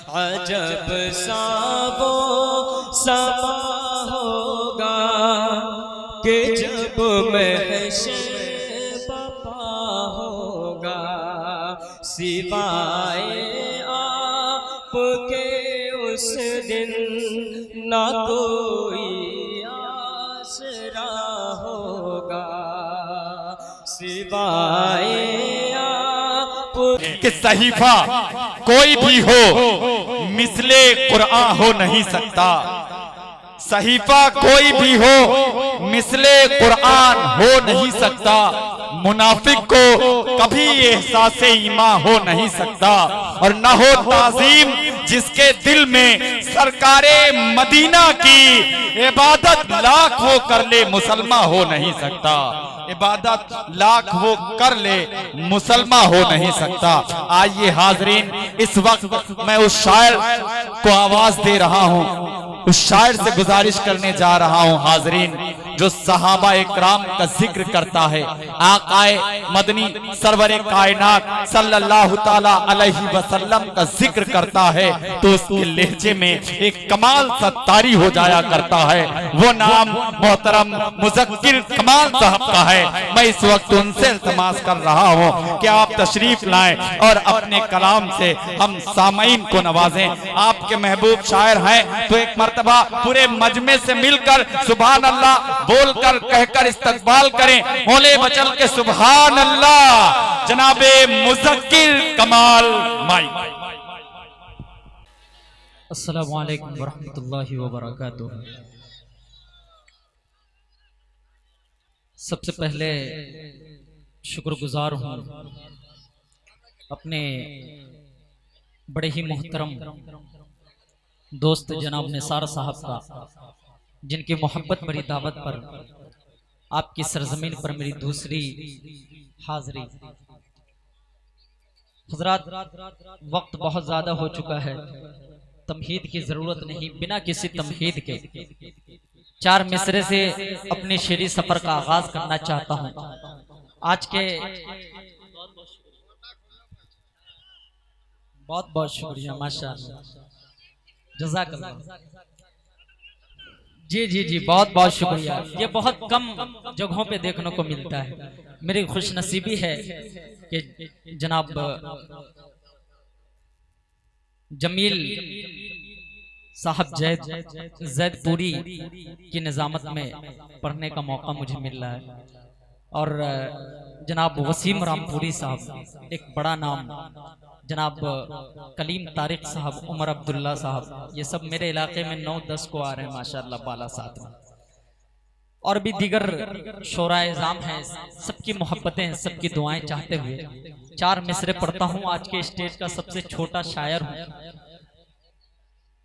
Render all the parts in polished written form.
अजब सा वो समा होगा कि जब महशर बपा होगा, सिवाय आपके उस दिन ना कोई आसरा होगा, सिवाय आप कि सहीफा कोई भी हो मिसले कुरान हो नहीं सकता। सहीफा कोई भी हो मिसले कुरान हो नहीं सकता। मुनाफिक को कभी एहसास ईमान हो नहीं सकता और न हो ताजीम जिसके दिल में सरकारे मदीना की इबादत लाख वो कर ले मुसलमान हो नहीं सकता। इबादत लाख वो कर ले मुसलमान हो नहीं सकता। आइए हाजरीन, इस वक्त मैं उस शायर को आवाज दे रहा हूँ, उस शायर से गुजारिश करने जा रहा हूँ हाजरीन, जो सहाबा इकराम का जिक्र करता है, आकाए मदनी सरवरे कायनात सल्लल्लाहु ताला अलैहि वसल्लम का जिक्र करता है, तो उसके लहजे में एक कमाल सा तारी हो जाया करता है। वो नाम मोहतरम मुज़क्किर कमाल साहब का है। मैं इस वक्त उनसे इल्तिमास कर रहा हूँ कि आप तशरीफ लाएं और अपने कलाम से हम सामईन को नवाजें। आपके महबूब शायर हैं तो एक मर्तबा पूरे मजमे से मिलकर सुभान अल्लाह बोलकर कहकर इस्तकबाल करें। होले बचल के सुभान अल्लाह जनाबे मुज़क्किर कमाल माई। अस्सलामु अलैकुम वरहमतुल्लाहि वबरकातुहू। सबसे पहले शुक्रगुजार हूँ अपने बड़े ही मोहतरम दोस्त जनाब निसार साहब का, जिनकी मोहब्बत भरी दावत पर आपकी सरजमीन पर मेरी दूसरी हाजिरी। हजरात, वक्त बहुत ज्यादा हो चुका है, तमहीद की जरूरत नहीं। बिना किसी तमहीद के चार मिसरे से अपने शेरी सफर का आगाज करना चाहता हूं। आज के बहुत बहुत शुक्रिया, माशाअल्लाह, जज़ाकल्लाह। जी जी जी, बहुत बहुत शुक्रिया। ये बहुत कम जगहों पे देखने को मिलता है। मेरी खुशनसीबी है कि जनाब जमील साहब जैदपुरी की निजामत में पढ़ने का मौका मुझे मिल रहा है, और जनाब वसीम रामपुरी साहब, एक बड़ा नाम, जनाब कलीम तारिक साहब, उमर अब्दुल्ला साहब, ये सब मेरे इलाके में 9-10 को आ रहे हैं माशाअल्लाह बाला साथ में, और भी दीगर शोरा-ए-ज़ाम हैं। सबकी मोहब्बतें हैं, सबकी दुआएं चाहते हुए चार मिसरे पढ़ता हूँ। आज के स्टेज का सबसे छोटा शायर हूँ,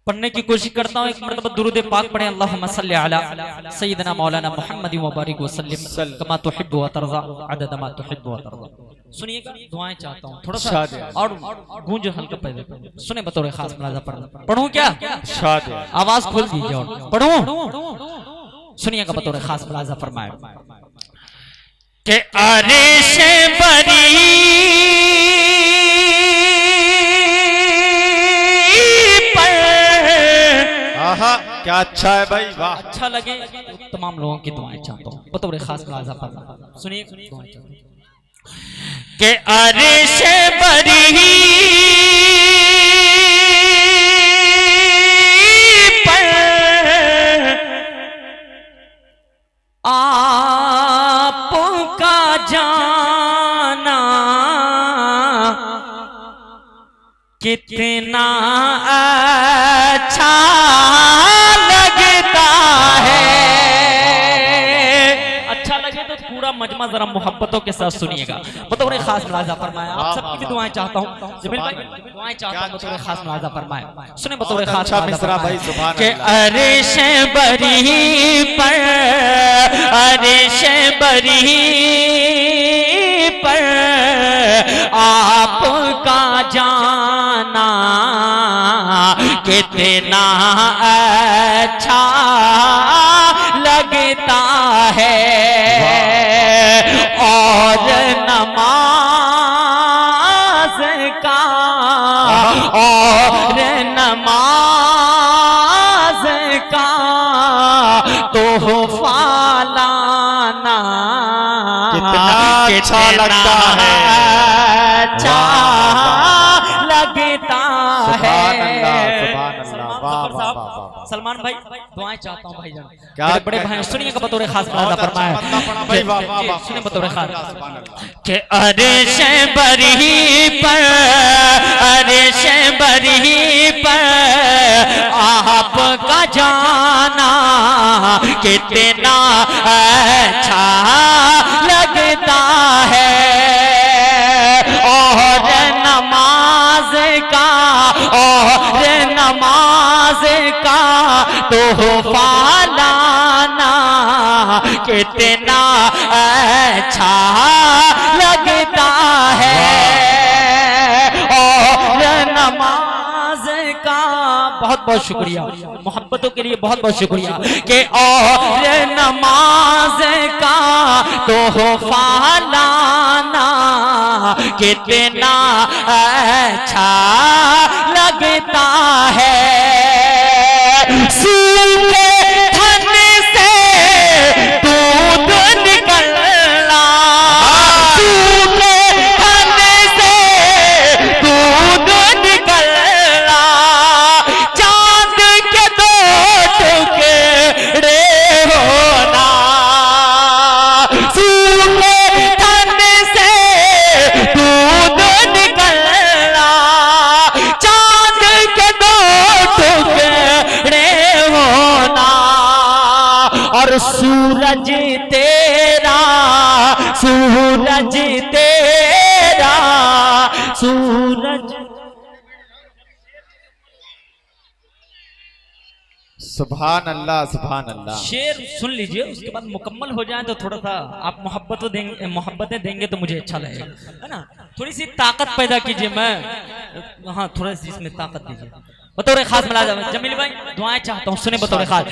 पढ़ने की कोशिश करता हूँ। एक मरतबा दुरूद पाक पढ़े, अल्लाहुम्मा सल्ली अला सय्यिदना मौलाना मुहम्मद व बारिक व सल्लिम कमा तुहिब्बु व तर्ज़ा अदद मा तुहिब्बु व तर्ज़ा। सुनिएगा, दुआएं चाहता हूँ, थोड़ा सा और गूंज हल्का पहले सुने बतौर खास मुलाज़ा पढ़ूं क्या? आवाज खोल दीजिए और पढ़ूं। सुनिएगा बतौर खास मुलाज़ा फरमाए कि अर्श बरी क्या अच्छा है भाई, वाह। अच्छा लगे तो तमाम लोगों की दुआएं चाहता हूँ, बतौर खास मुलाज़ा पर सुनिए कि अर्श बरी पर आपका जाना कितना अच्छा लगता है। अच्छा लगे तो पूरा मजमा जरा मोहब्बतों के साथ सुनिएगा, बतौर खास मुलाज़ा फरमाया। आप सबकी भी दुआएं चाहता हूँ, जमील भाई दुआएं चाहता हूँ, बतौर खास मुलाज़ा फरमाया। सुने बतौर खास मिसरा भाई, सुभान के अर्श बरी पर, अर्श बरी पर आपका जाना कितना अच्छा लगता है, और नमाज का और तोहफा लाना कितना अच्छा लगता है, अच्छा लगता है। सलमान भाई दुआएं चाहता हूँ भाईजान, बड़े बड़े भाई सुनिएगा बतौर खास फरमाया, सुनिए बतौर खास कि अर्श बरी पर, अर्श बरी पर आपका जाना कितना अच्छा लगता है। और नमाज का, और नमाज का तोहफा लाना कितना अच्छा लगता है। और नमाज का बहुत बहुत शुक्रिया, मोहब्बतों के लिए बहुत बहुत शुक्रिया कि और नमाज का तोहफा लाना कितना अच्छा लगता है। सूखे धन से दूध निकलना, सूखे धन से दूध निकलना, चांद के दो टुकड़े होना, सूखे धन से दूध निकलना, चांद के दो टुकड़े होना। और सूरज तेरा, सूरज तेरा, सूरज। सुभान अल्लाह, सुभान अल्लाह। शेर सुन लीजिए, उसके बाद मुकम्मल हो जाए तो थोड़ा सा आप मोहब्बतें देंगे तो मुझे अच्छा लगेगा, है ना। थोड़ी सी ताकत पैदा कीजिए, मैं हाँ थोड़ा सी इसमें ताकत दीजिए बतौर खास मुलाज़म। जमील भाई दुआएं चाहता हूँ, सुने बतौर खास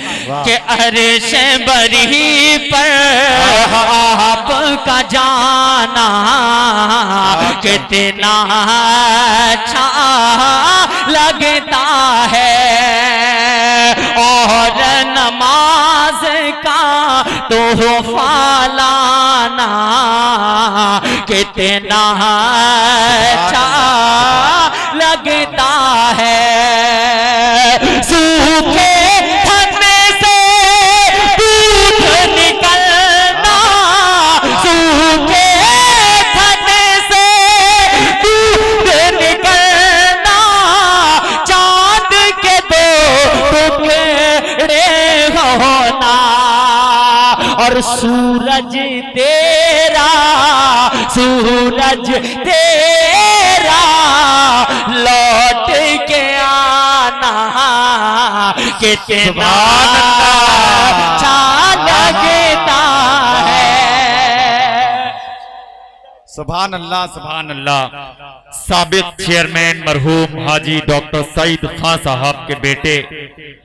कि अर्श बरी पर आपका जाना कितना अच्छा लगता है। और नमाज का तोहफा लाना कितना अच्छा लगता है। सूखे धन से दूध निकलना, सूखे धन से दूध निकलना, चांद के दो टुकड़े होना। और सूरज तेरा, सूरज तेरा लौट के आना कितना अच्छा लगता है। सुभान अल्लाह, सुभान अल्लाह। साबिक चेयरमैन मरहूम हाजी डॉक्टर सईद खां साहब के बेटे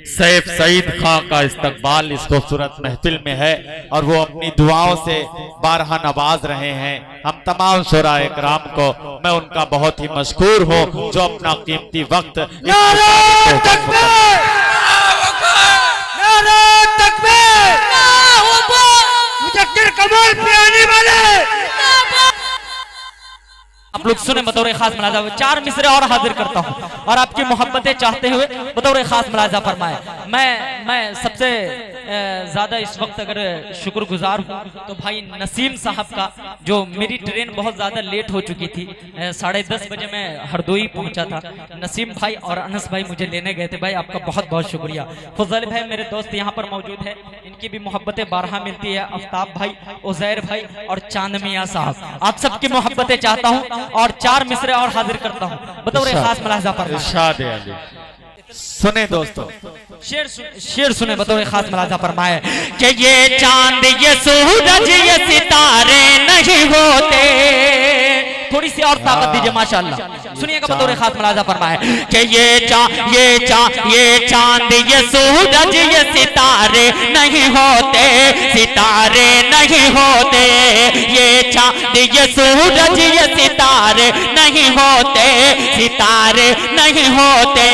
सैफ सईद खां का इस्तकबाल इस खूबसूरत महफिल में है और वो अपनी दुआओं से बारहा नवाज रहे हैं। हम तमाम शुरा इकराम को मैं उनका बहुत ही मशकूर हूँ जो अपना कीमती वक्त आप लोग सुने बतौर खास मुलाज़ा। चार मिसरे और हाजिर करता हूँ और आपकी मोहब्बतें चाहते हुए बतौर खास मुलाज़ा फरमाए। मैं सबसे ज़्यादा इस वक्त अगर शुक्रगुजार हूँ तो भाई नसीम साहब का, जो मेरी ट्रेन बहुत ज़्यादा लेट हो चुकी थी, 10:30 बजे मैं हरदोई पहुँचा था। नसीम भाई और अनस भाई मुझे लेने गए थे। भाई आपका बहुत बहुत शुक्रिया। फजल भाई मेरे दोस्त यहाँ पर मौजूद है, इनकी भी मोहब्बतें बारहा मिलती है। आफ्ताब भाई, उज़ैर भाई और चांद मियाँ साहब, आप सबकी मोहब्बतें चाहता हूँ और चार मिसरे और हाजिर करता हूँ बतौर खास मुलाज़ा पर। सुने दोस्तों, शेर सुने बतौर खास मुलाज़ा फरमाए कि ये चांद, ये सूरज, ये सितारे नहीं होते। थोड़ी सी और ताकत दीजिए माशाअल्लाह। सुनिएगा बतौर खास मुलाजा फरमाए कि ये चांद ये सूरज ये सितारे नहीं होते, सितारे नहीं होते, ये चांद ये सूरज ये सितारे नहीं होते, सितारे नहीं होते।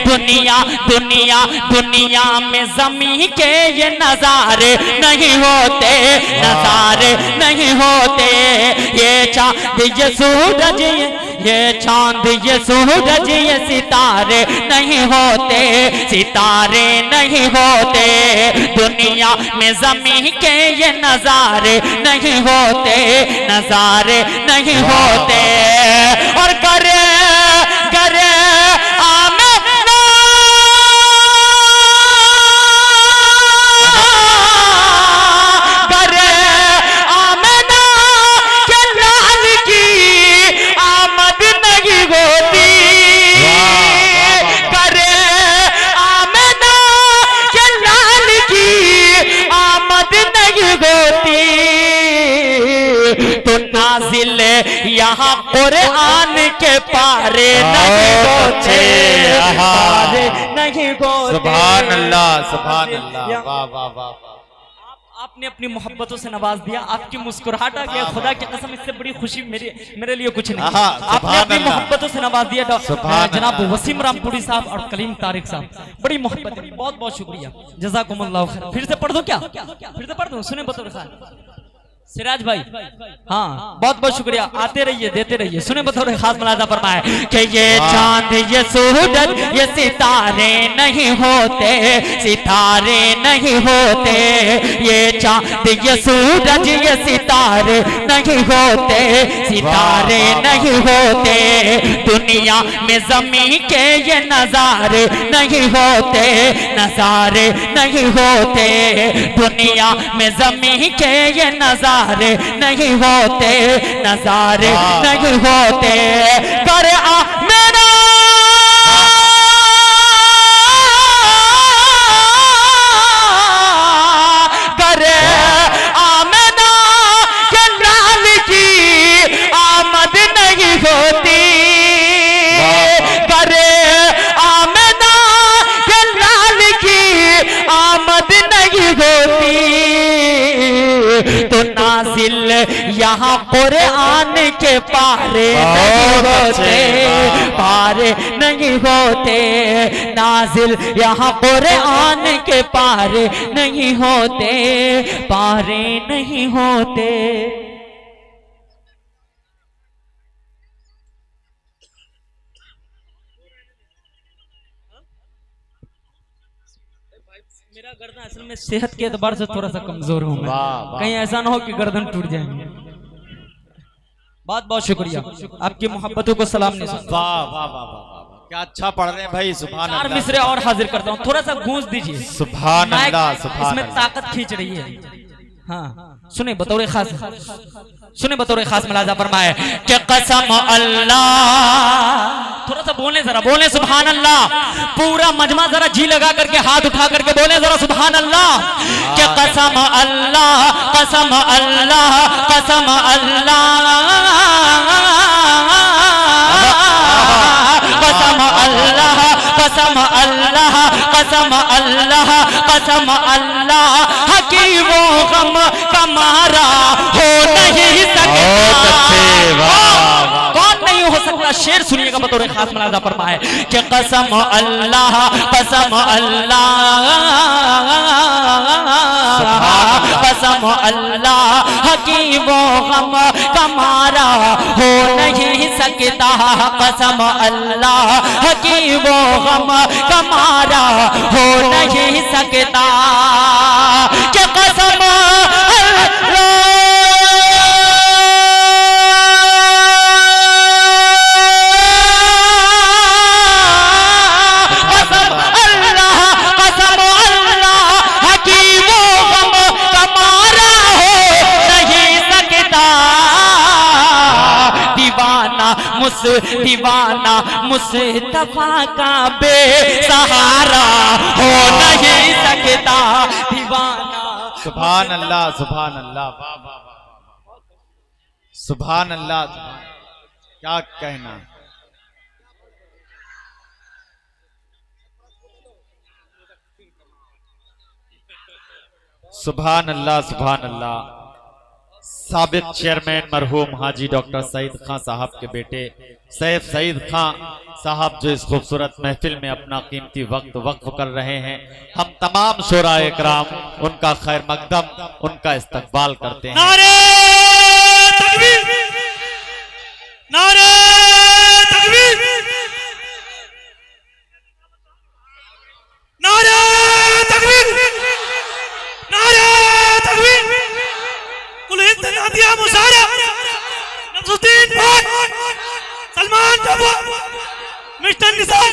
दुनिया दुनिया दुनिया में ज़मीं के ये नजारे नहीं होते, नजारे नहीं होते। ये चांद ये सूरज ये चांद ये सूरज ये सितारे नहीं होते, सितारे नहीं होते। दुनिया में ज़मीं के ये नजारे नहीं होते, नजारे नहीं होते। और करे करे यहाँ कुरान के पारे नहीं होते, पारे नहीं होते। सुभान अल्लाह, सुभान अल्लाह, वाह वाह वाह। आपने अपनी मोहब्बतों से नवाज दिया, आपकी मुस्कुराहट आ गया। खुदा की कसम इससे बड़ी खुशी मेरे लिए कुछ नहीं। आपने अपनी मोहब्बतों से नवाज दिया जनाब वसीम रामपुरी साहब और कलीम तारिक साहब, बड़ी मोहब्बत। बहुत बहुत शुक्रिया, जज़ाकुमुल्लाह खैर। फिर से पढ़ दूं क्या? फिर से पढ़ दूं? सुने बतौर खास सिराज भाई, हाँ बहुत बहुत शुक्रिया, आते रहिए देते रहिए। सुने बतौर खास मुलाजा फरमाए कि ये चांद ये सूरज ये सितारे नहीं होते, सितारे नहीं होते। ये चांद ये सूरज ये सितारे नहीं होते, सितारे नहीं होते। दुनिया में ज़मीं के ये नजारे नहीं होते, नजारे नहीं होते। दुनिया में ज़मीं के ये नजारे नहीं होते, नजारे नहीं होते। करे मेरा करे आमना के लाल की आमद नहीं होती, करे आमना के लाल की आमद नहीं होती। तो नाजिल यहाँ कुरान के पारे नहीं होते, पारे नहीं होते। नाजिल यहाँ कुरान के पारे नहीं होते, पारे नहीं होते। मेरा गर्दन असल में सेहत के एतबार से थोड़ा सा कमजोर हूं मैं, कहीं ऐसा ना हो कि गर्दन टूट जाए। बहुत बहुत शुक्रिया, आपकी मोहब्बतों को सलाम नहीं सुन। वाह वाह वाह वाह, क्या अच्छा पढ़ रहे हैं भाई, सुभान अल्लाह। 4 मिसरे और हाजिर करता हूँ, थोड़ा सा गूंज दीजिए। सुभान अल्लाह, सुभान इसमें ताकत खींच रही है। हाँ सुने बतौर खास, सुने बतौर खास मुलाजा फरमाए कि कसम अल्लाह, थोड़ा सा बोले, जरा बोले सुभान अल्लाह। पूरा मजमा जरा जी लगा करके हाथ उठा करके बोले जरा सुभान अल्लाह। कि कसम अल्लाह, कसम अल्लाह, कसम अल्लाह, कसम अल्लाह, कसम अल्लाह, कसम अल्लाह, कसम अल्लाह। हकीमो गम कमारा हो नहीं सकता। कौन नहीं हो सकता? शेर सुनिएगा बतौर खास मुलाजा फरमाए कि कसम अल्लाह, कसम अल्लाह, कसम अल्लाह। हकीमो गम कमारा हो नहीं सकता, कसम अल्लाह। हकीमो गम कमारा हो नहीं सकता। कि कसम दीवाना मुस्तफा का बेसहारा हो नहीं सकता। दीवाना सुभान अल्लाह, सुभान अल्लाह, वाह वाह वाह, सुभान अल्लाह। क्या कहना, सुभान अल्लाह, सुभान अल्लाह। साबिक चेयरमैन मरहूम हाजी डॉक्टर सईद खां साहब के बेटे सैफ सईद खां साहब जो इस खूबसूरत महफिल में अपना कीमती वक्त वक्फ कर रहे हैं, हम तमाम शोराए इकराम उनका खैर मकदम, उनका इस्तकबाल करते हैं। नारे तकबीर, नारे तकबीर, नारे तकबीर, नारे तकबीर। कुल हिंद नादिया मुसारा, नज़रुद्दीन भाई, सलमान बाबू, मिस्टर निसार।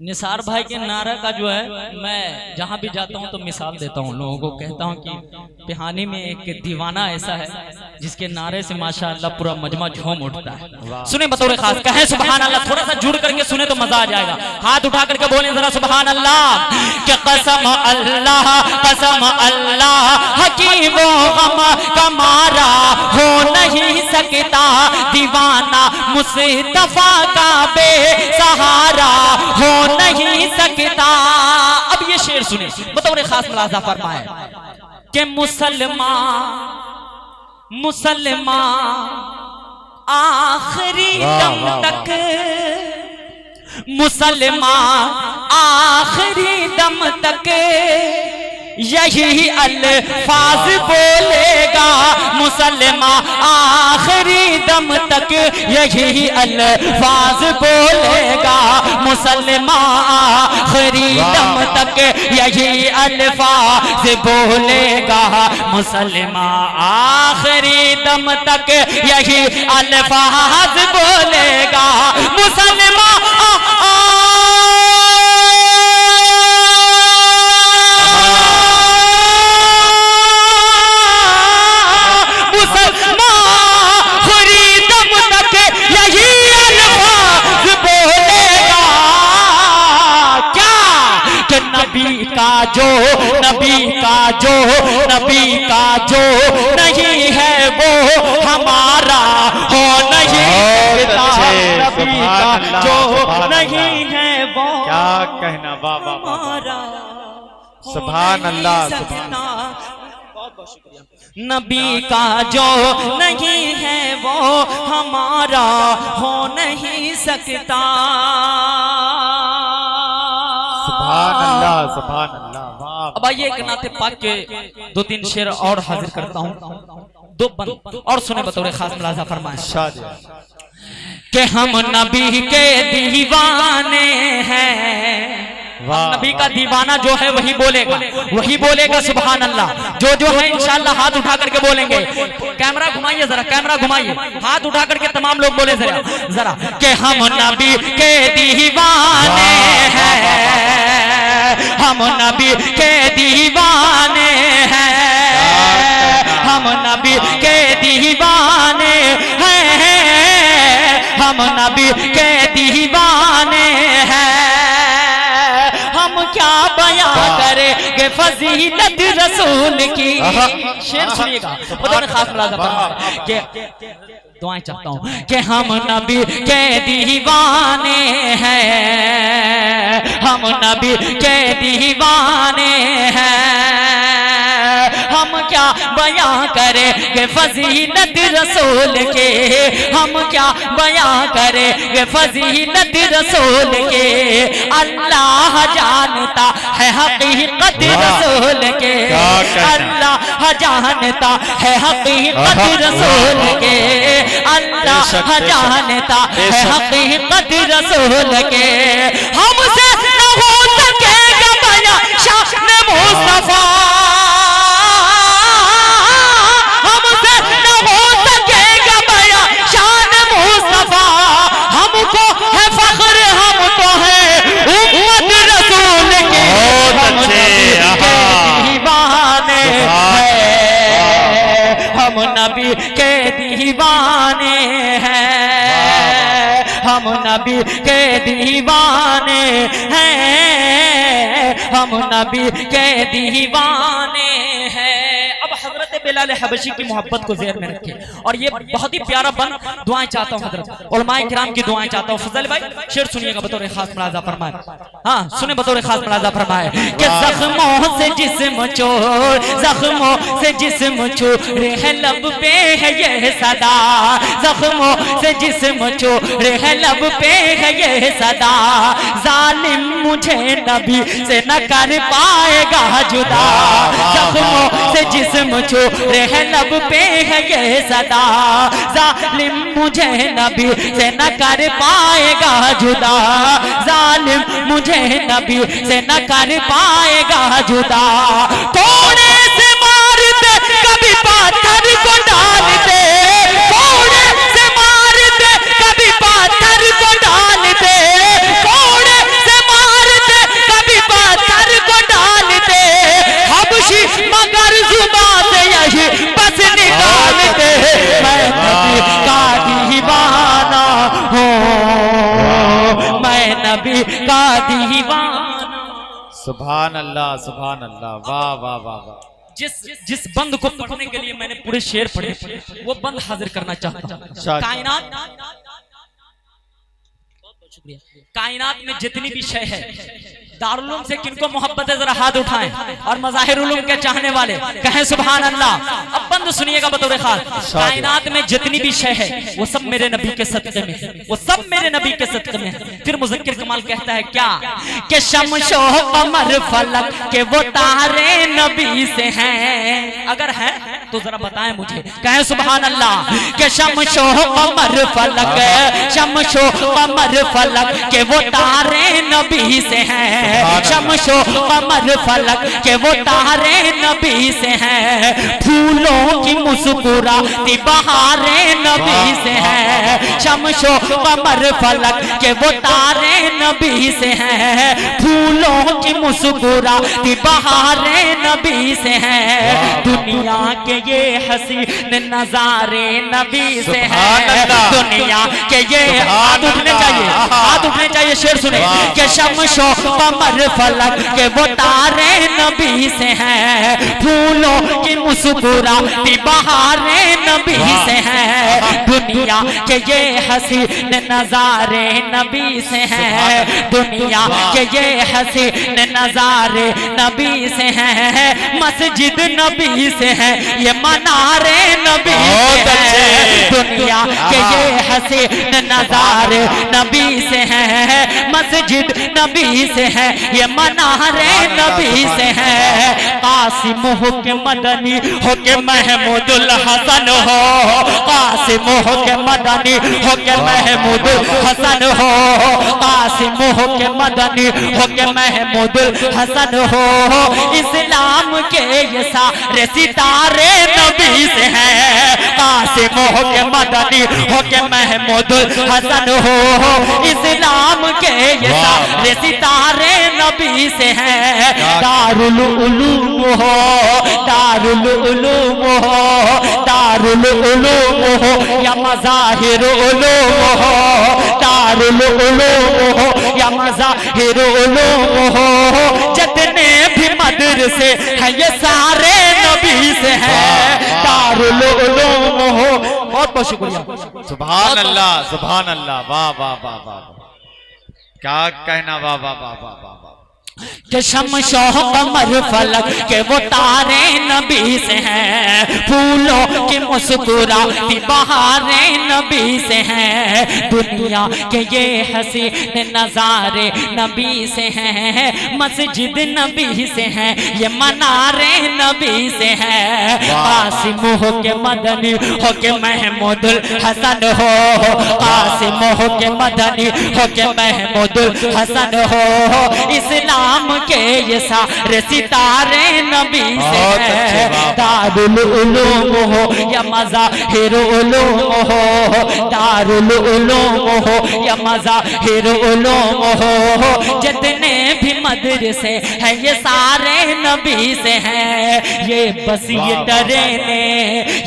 निसार भाई के नारा का जो है, मैं जहां भी जाता हूं तो मिसाल देता हूं लोगों को, कहता हूं कि पिहानी में एक दीवाना ऐसा है जिसके नारे से माशाअल्लाह पूरा मजमा झूम उठता है। सुने बतौर खास, कहें सुभान अल्लाह, थोड़ा सा जुड़ करके सुने तो मजा आ जाएगा। हाथ उठा करके बोले जरा सुभान अल्लाह। कि कसम अल्लाह, कसम अल्लाह, हकीम गम कमारा हो नहीं सकता दीवाना मुस्तफा का बेसहारा हो नहीं सकता। अब ये शेर सुने, बतौर खास मुलाजा फरमाए कि मुसलमान आखिरी दम तक, मुसलमान आखिरी दम तक यही अल्फाज बोलेगा, मुसलमान आखिरी दम तक यही अल्फाज बोलेगा, मुसलमान आखिरी दम तक यही अल्फाज बोलेगा, मुसलमान आखिरी दम तक यही अल्फाज बोलेगा, मुसलमान नबी का जो नहीं है वो हमारा हो नहीं सकता, नबी का जो नहीं है वो क्या कहना, बाबा हमारा सुभान अल्लाह, सुभान। बहुत बहुत शुक्रिया। नबी का जो नहीं है वो हमारा हो नहीं सकता। सुभान अल्लाह, सुभान अल्लाह। अब आइए एक नाते पाक के दो तीन शेर और हाजिर करता हूँ, दो बंद और सुने बतौर खास मुलाजा फरमाए कि हम नबी के दीवाने हैं। नबी का दीवाना जो है वही बोलेगा सुभान अल्लाह। जो है इंशाअल्लाह हाथ उठा करके बोलेंगे। कैमरा घुमाइए जरा, कैमरा घुमाइए, हाथ उठा करके तमाम लोग बोले जरा कि हम नबी के दीवाने हैं, हम नबी के दीवाने हैं, हम नबी के दीवाने हैं, हम नबी के दीवाने हैं। हम क्या बयां करेंगे फजीलत रसूल की। शेर सुनिएगा, खास मुलाजा कि दुआएं चाहता हूं कि हम नबी के दीवाने हैं, हम नबी के दीवाने हैं। हम क्या बयां करेंगे फजीलत रसूल के, हम क्या बयां करेंगे फजीलत रसूल के। अल्लाह जानता है हकीकत रसूल के, अल्लाह जानता है हकीकत रसूल के, अल्लाह जानता है हकीकत रसूल के। हमसे न हो सकेगा बयां शान मुस्तफा, हमसे न हो सकेगा बयां शान मुस्तफा। हमको है फख्र, हम तो है उम्मत रसूल के, हम दीवाने हैं, हम नबी के दीवाने हैं, हम नबी के दीवाने हैं, हम नबी के दीवाने हैं। अब हजरत बिलाल हबशी की मोहब्बत को ज़हन में रखें। और ये बहुत ही प्यारा बंद दुआएं चाहता हूँ हजरत उलमाए किराम की दुआएं चाहता हूँ। फजल भाई शेर सुनिएगा बतौर खास मुलाजा फरमाए। हाँ सुने बतौर खास मुलाजा फरमाए कि जख्मों से जिस्म चोर, जख्मों से जिस्म चोर है लब पे है ये सदा, जख्मों से जिस्म चोर है लब पे है ये सदा, जालिम मुझे नबी से न कर पाएगा जुदा, जख्मों से जिस्म चोर है लब पे है ये सदा, जालिम मुझे नबी से न कर पाएगा जुदा, जालिम मुझे नबी से न कर पाएगा जुदा। थोड़े से मारते कभी पाथर को डालते, थोड़े से मारते कभी पाथर को डालते, थोड़े से मारते कभी पाथर को डालते, हबशी मगर जुबान से यही बस निकालते। मैं नबी का दीवाना हूँ, मैं नबी का दीवाना। सुभान अल्लाह, सुभान अल्लाह, वाह वाह वाह वाह। जिस बंद को पढ़ने के लिए मैंने पूरे शेर पढ़े वो बंद हाजिर करना चाहता हूँ। कायनात, कायनात में जितनी भी शय है, दारुल से किनको मोहब्बत है जरा हाथ उठाएं, और मज़ाहिर उलूम के चाहने वाले कहें सुभान अल्लाह। अब बंद सुनिएगा बतौर खास, कायनात में जितनी भी शय है वो सब मेरे नबी के सदक़े में है, वो सब मेरे नबी के सदक़े में है। फिर मुज़क्किर कमाल कहता है क्या कि शम्शो कमर फलक के वो तारे नबी से हैं, अगर है तो जरा बताएं मुझे, कहें सुभान अल्लाह। कि शम्शो कमर फलक, शम्शो कमर फलक के वो तारे नबी से हैं, शम्शो कमर फलक के वो तारे नबी से हैं, फूलों की मुस्कुराती बहारें नबी से हैं, शम्शो कमर फलक के वो तारे नबी से हैं, फूलों की मुस्कुराती बहारें नबी से हैं, दुनिया के ये हसीन नजारे नबी से हैं, दुनिया के ये हाथ उठने चाहिए, हाथ उठने चाहिए। शेर सुने कि शम्शो कमर फलक के वो तारे नबी से हैं, फूलों की मुस्कुराती बहारें नबी से हैं, दुनिया के ये हसीन नजारे नबी से हैं, दुनिया के ये हसीन नजारे नबी से हैं, मस्जिद नबी से है ये मनारे नबी से हैं, दुनिया के ये हसीन नजारे नबी से हैं, मस्जिद नबी से है ये मनारे नबी से हैं, कासिम हो के मदनी हो के महमूदुल हसन हो, कासिम हो के मदनी हो के महमूदुल हसन हो, कासिम हो के मदनी हो के महमूदुल हसन हो, इस्लाम के ये सारे सितारे नबी से हैं, कासिम हो के मदनी हो के महमूदुल हसन हो, इस्लाम के ये सारे सितारे नबी से हैं, दारुल उलूम हो, दारुल उलूम हो, दारुल उलूम हो या मज़ाहिर उलूम हो, दारुल उलूम हो या मज़ाहिर उलूम हो, जितने भी मदरसे हैं ये सारे नबी से हैं, दारुल उलूम हो। बहुत बहुत शुक्रिया। सुभान अल्लाह, सुभान अल्लाह, वाह वाह वाह वाह, क्या कहना, वाह वाह वाह वाह वाह। कि शम्शो कमर फलक के वो तारे नबी से हैं, फूलों की मुस्कुराती बहारें नबी से हैं, दुनिया के ये हसीन नजारे नबी से हैं, मस्जिद नबी से हैं ये मनारे नबी से हैं, कासिम हो के मदनी हो के महमूदुल हसन हो, कासिम हो के मदनी हो के महमूदुल हसन हो, इस्लाम के ये सारे सितारे नबी से हैं, दारुल उलूम हो या मज़ाहिर उलूम हो, दारुल उलूम हो या मज़ाहिर उलूम हो, जितने भी भी मदरसे है ये सारे नबी से हैं। ये बस ये ट्रेने,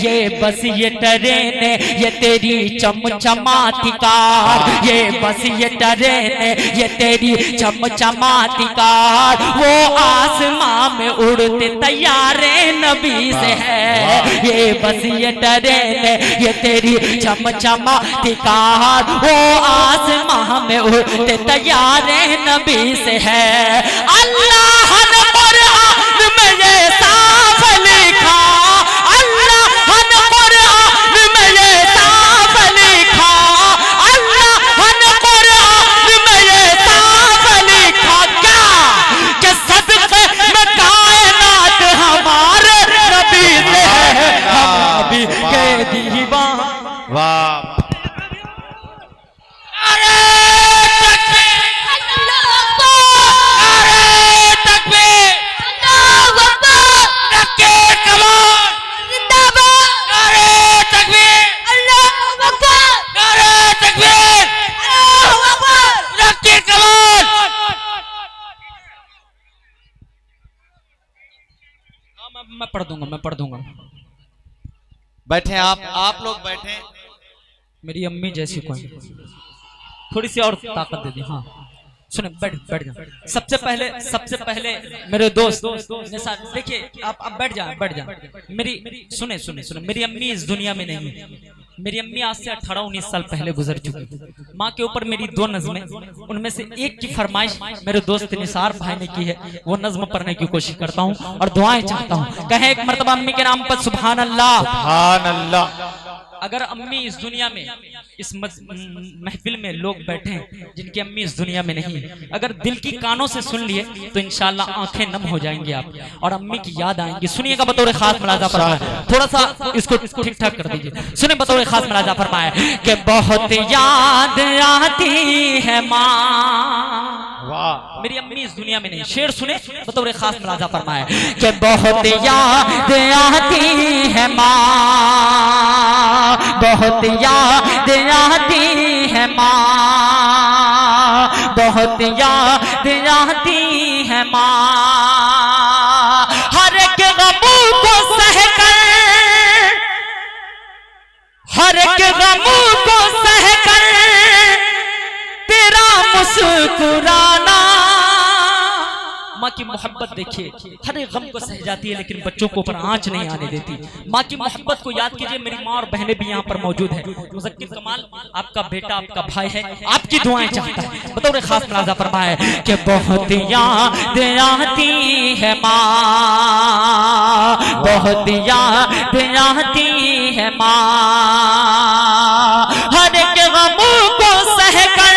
ये बस ये ट्रेने, ये तेरी चमचमाती कार, ये बस ये ट्रेने, ये तेरी चमचमाती कार, वो आसमां में उड़ते तैयारे नबी से है। ये बस ये ट्रेने, ये तेरी चमचमाती कार, वो आसमां में उड़ते तैयारे नबी से है। अल्लाह ने कुरान में ये साफ लिखा, अल्लाह ने कुरान में ये साफ लिखा, अल्लाह ने कुरान में ये साफ लिखा क्या कि सदक़े में कायनात हमारे नबी से है। हम नबी के दीवान। वाह मैं पढ़ दूंगा। बैठे आप लोग बैठे। मेरी अम्मी जैसी कोई, थोड़ी सी और ताकत दे दी। हाँ सुने, बैठ जा। सबसे पहले मेरे दोस्त देखिए, आप बैठ जा। मेरी सुने, मेरी अम्मी इस दुनिया में नहीं है। मेरी अम्मी आज से 18-19 साल पहले गुजर चुकी। माँ के ऊपर मेरी 2 नज़में, उनमें से एक की फरमाइश मेरे दोस्त निसार भाई ने की है, वो नज़्म पढ़ने की कोशिश करता हूँ और दुआएं चाहता हूँ। कहे एक मर्तबा अम्मी के नाम पर सुभान अल्लाह। सुभान अल्लाह। अगर अम्मी इस दुनिया में, इस महफिल में लोग बैठे हैं जिनकी अम्मी इस दुनिया में नहीं, अगर दिल की कानों से सुन लिए तो इंशाल्लाह आंखें नम हो जाएंगी आप और अम्मी की याद आएंगी। सुनिएगा बतौर खास मुलाजा फरमाए, थोड़ा सा इसको ठीक ठाक कर दीजिए। सुने बतौर खास मुलाजा फरमाए कि बहुत याद आती है माँ। वाह, मेरी अम्मी इस दुनिया में नहीं। शेर सुने बतौर खास मुलाजा फरमाए कि बहुत याद आती है माँ, बहुत याद आती है माँ, बहुत याद आती है माँ। हर एक गमों को सहकर, हर एक गमों को सहकर तेरा मुस्कुराना। माँ की मोहब्बत देखिए, हर एक गम को सह जाती है लेकिन बच्चों को ऊपर आंच नहीं आने देती। माँ की मोहब्बत को याद कीजिए। मेरी माँ और बहनें भी यहाँ पर मौजूद है। मुज़क्किर कमाल आपका बेटा, आपका भाई है, आपकी दुआएं चाहता है। बतौर खास मुलाजा फरमाए कि बहुत याद आती है माँ, बहुत याद आती है माँ। हर एक गमों को सहकर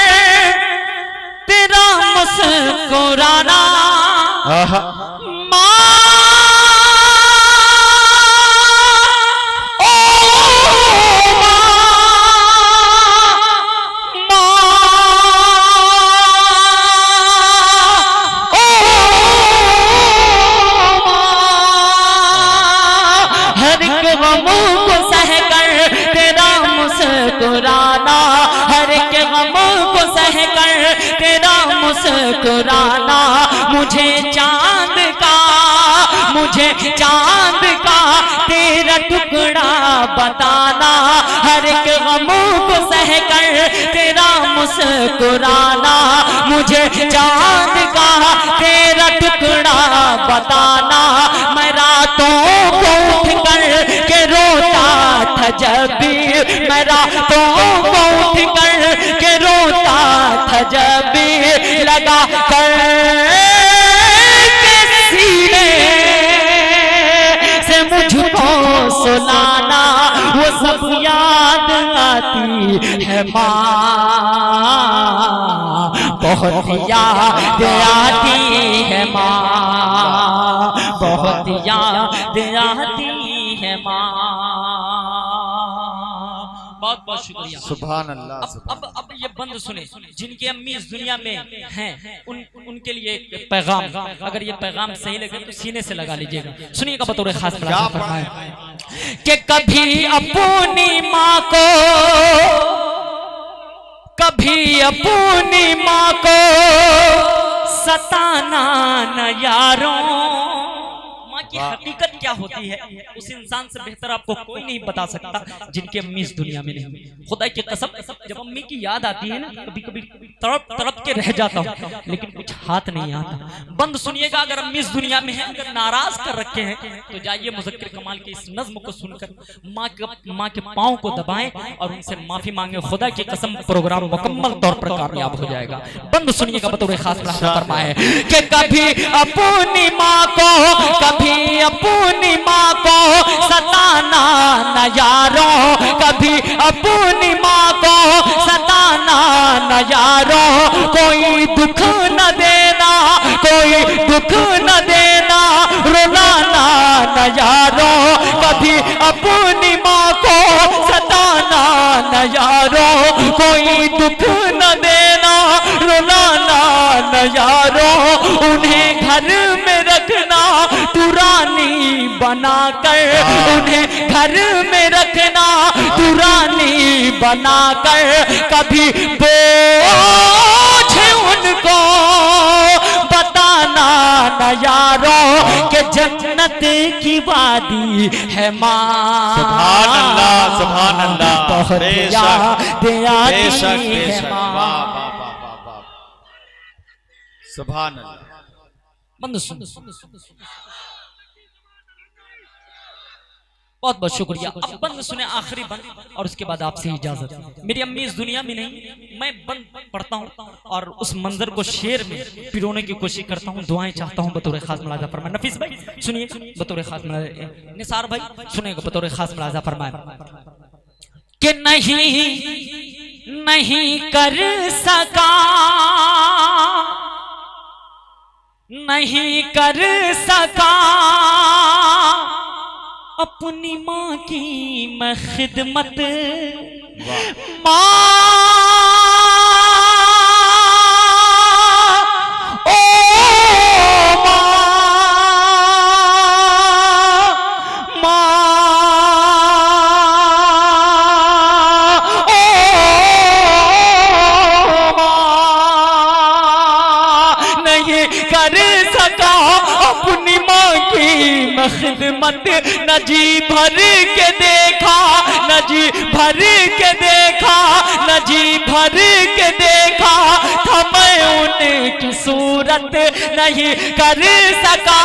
तेरा मुस्कुराना। हर एक गमों को सहकर तेरा मुस्कुराना, हर एक गमों को सहकर तेरा मुस्कुराना। मुझे चांद का, मुझे चांद का तेरा टुकड़ा बताना। हर एक गमों को सहकर तेरा मुस्कुराना। मुझे चांद का तेरा टुकड़ा बताना। मैं रातों को उठ कर के रोता था जब भी, मैं रातों को उठ कर के रोता था जब भी, लगा कर के सीने से मुझको सुनाना। वो सब याद आती है माँ, बहुत याद आती है माँ, बहुत याद आती है माँ। बहुत बहुत शुक्रिया। सुभान अल्लाह। अब ये बंद सुने, जिनकी अम्मी इस दुनिया में हैं उनके लिए एक पैगाम, अगर ये पैगाम सही लगे तो सीने से लगा लीजिएगा। सुनिएगा बतौर खास कि कभी अपनी माँ को, कभी अपनी माँ को सताना न यारों। माँ की हकीकत क्या होती है उस इंसान से बेहतर आपको कोई नहीं बता सकता जिनकी अम्मी इस दुनिया में नहीं। खुदा की कसम, जब अम्मी की याद आती है ना, कभी कभी तड़प तड़प के रह जाता हूँ, लेकिन कुछ हाथ नहीं आता। बंद सुनिएगा, अगर अम्मी इस दुनिया में है, अगर नाराज कर रखे हैं, तो जाइए मुज़क्किर कमाल के इस नज्म को सुनकर माँ के पाँव को दबाएं और उनसे माफी मांगे। खुदा की कसम, प्रोग्राम मुकम्मल तौर पर कामयाब हो जाएगा। बंद सुनिएगा, बतौर खास फरमाए कि कभी अपनी माँ को, कभी अपनी माँ को सताना न यारों, कभी अपनी माँ को सताना न यारों। कोई दुख न देना, कोई दुख न देना, रुलाना न यारों। कभी अपनी माँ को सताना न यारों, कोई दुख न देना, रुलाना न यारों। उन्हें घर में रखना दुरानी बनाकर, उन्हें घर में रखना दुरानी बनाकर। कभी बोझ उनको बताना न यारों कि जन्नत की वादी है माँ। सुभान अल्लाह, सुभान अल्लाह। बहुत याद आती है माँ। सुभान अल्लाह। बंद सुन, बहुत बहुत शुक्रिया। अब बंद सुने, आखिरी बंद, और उसके बाद आपसे इजाजत। मेरी अम्मी इस दुनिया में नहीं, मैं बंद पढ़ता हूँ और उस मंजर को शेर में पिरोने की कोशिश करता हूँ, दुआएं चाहता हूँ बतौर खास मुलाजा फरमाए। नफीस भाई सुनिए बतौर खास मुलाजा, निसार भाई सुनिएगा बतौर खास मुलाजा फरमाए कि नहीं कर सका, नहीं कर सका अपनी माँ की मैं खिदमत। माँ ओ माँ, नहीं कर सका अपनी माँ की मैं खिदमत। न जी भर के देखा, न जी भर के देखा, न जी भर के देखा था मैं उनकी सूरत। नहीं कर सका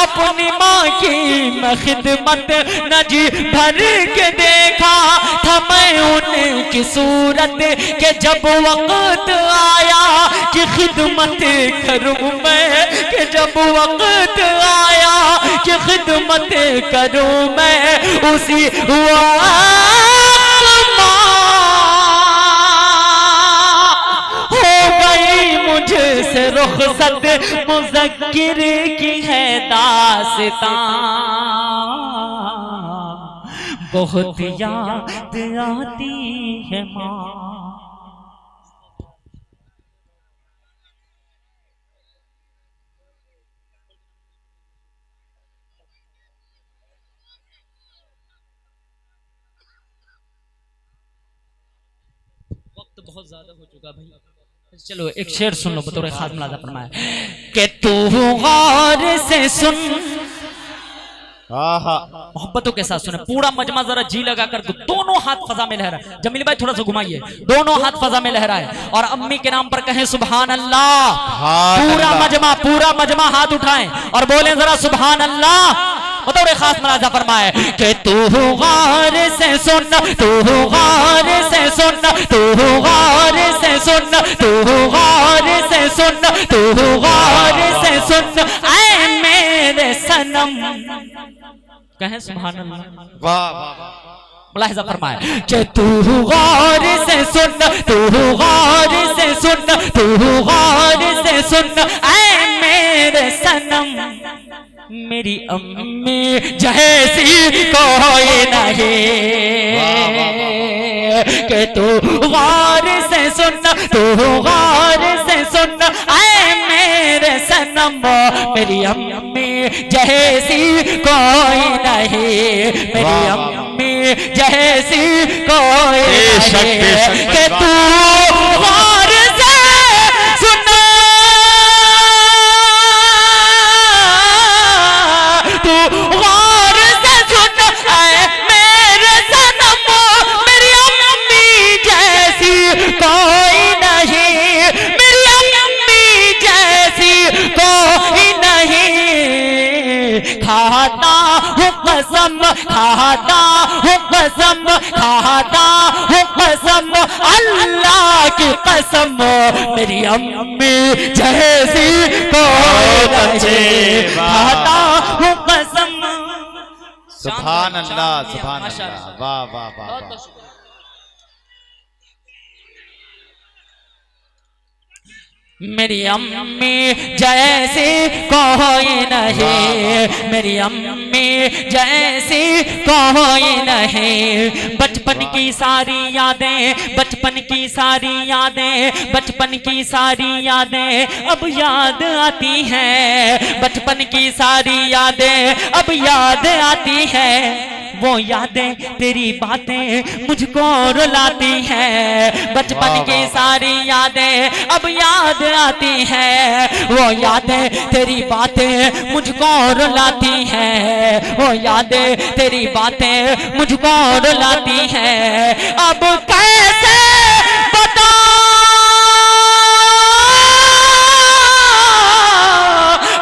अपनी माँ की मैं खिदमत, न जी भर के देखा था मैं उनकी सूरत। कि जब वक्त आया कि खिदमत करूँ मैं, कि जब वक्त आया कि खिदमत करूँ मैं, उसी हो गई मुझसे रुखसत। मुज़क्किर की है दास्तां, बहुत याद आती है माँ। वक्त बहुत ज्यादा हो चुका भाई, चलो एक शेर सुन लो बतौर खास मुलाजा फरमाए कि तू गौर से सुन। मोहब्बतों के साथ सुने, पूरा मजमा जरा जी लगा कर, दोनों हाथ फजा में लहराए। जमील भाई थोड़ा सा घुमाइए, दोनों हाथ फजा में लहराए और अम्मी के नाम पर कहें सुभान अल्लाह। पूरा मजमा हाथ उठाएं और बोलें जरा सुभान अल्लाह। बतौर खास मुलाजा फरमाए कि तू गौर से सुन, तू गौर से सुन, तू गौर से सुन, तू गौर से सुन, तू गौर से सुन, ऐ मेरे सनम। कहें सुभान अल्लाह। वाह वाह, मुलाहिजा फरमाए कि तू गौर से सुन, तू गौर से सुन, तू गौर से सुन, ऐ मेरे सनम। मेरी अम्मी जैसी कोई नहीं, कि तू गौर से सुन, तू गौर से सुन, ऐ मेरे सनम। मेरी अम्मी जैसी कोई नहीं, मेरी अम्मी जैसी कोई नहीं, कि तू गौर से सुन, कसम खाता हूँ, कसम खाता हूँ, कसम अल्लाह की कसम, मेरी अम्मी जैसी कोई नहीं, खाता हूँ कसम। सुभान अल्लाह, सुभान अल्लाह, वाह वाह वाह वाह। मेरी अम्मी जैसी कोई नहीं, मेरी अम्मी जैसी कोई नहीं। बचपन की सारी यादें, बचपन की सारी यादें, बचपन की सारी यादें अब याद आती हैं, बचपन की सारी यादें अब याद आती हैं। वो यादें तेरी बातें मुझको रुलाती हैं, बचपन की सारी यादें अब याद आती हैं। वो यादें तेरी बातें मुझको रुलाती हैं, वो यादें तेरी बातें मुझको रुलाती हैं। अब कैसे बता,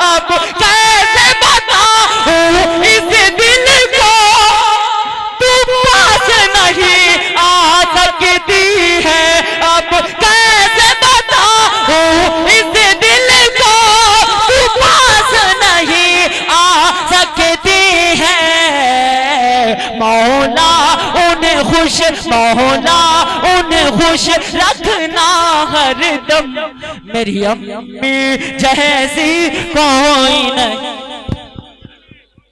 अब कैसे बताऊं इस दिल को, तू पास नहीं आ सकती है। अब कैसे बताऊं इस दिल को, तू पास नहीं आ सकती है। मौला उन्हें खुश, मौला उन्हें खुश रखना हरदम, मेरी अम्मी जैसी कोई नहीं।